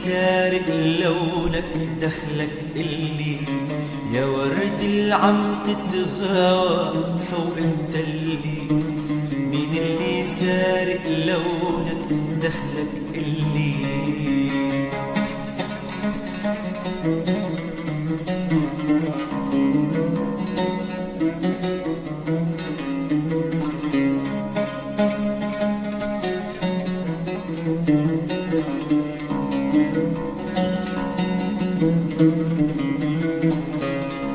سارق لونك دخلك اللي يا ورد اللي عم تتغاوى فوق التلي. مين اللي سارق لونك دخلك اللي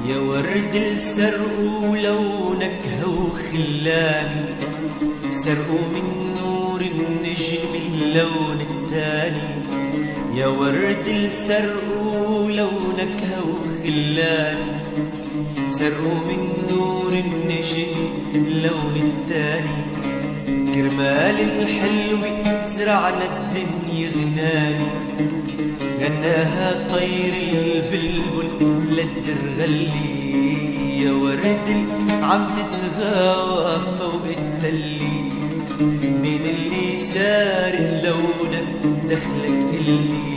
يا ورد السرقوا لونك هو خلاني، سرقوا من نور النجم اللون التاني. يا ورد السرقوا لونك هو خلاني، سرقوا من نور النجم اللون التاني. كرمال الحلوة زرعنا الدنيا غناني، غناها طير البلبل للدرغلي. يا ورد عم تتغاوى فوق التلي، مين اللي سارق لونك دخلك اللي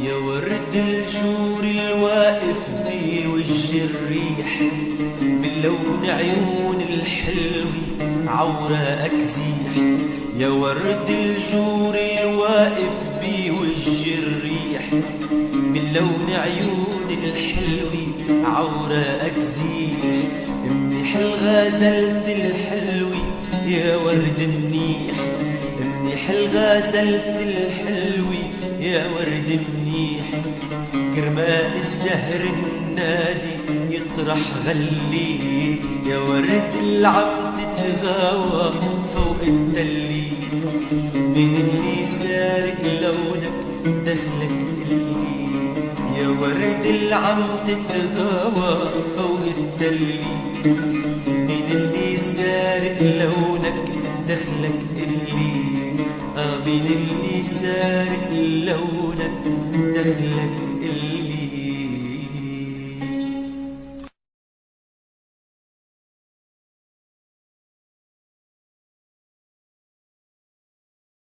يا ورد الجور الواقف بوجه الريح، من لون عيون الحلوة عوراءك زيح. يا ورد الجور الواقف بوجه الريح، من لون عيون الحلوة عوراءك زيح. منيح الغزلة الحلوة يا ورد منيح، منيح الغزلة الحلوة يا ورد منيح. كرمال الزهر النادي يطرح غلي، يا ورد اللي عم تتغاوى فوق التلي. مين اللي سارق لونك دخلك اللي يا ورد اللي عم تتغاوى فوق التلي. مين اللي سارق لونك دخلك اللي مين اللي سارق لونك دخلك اللي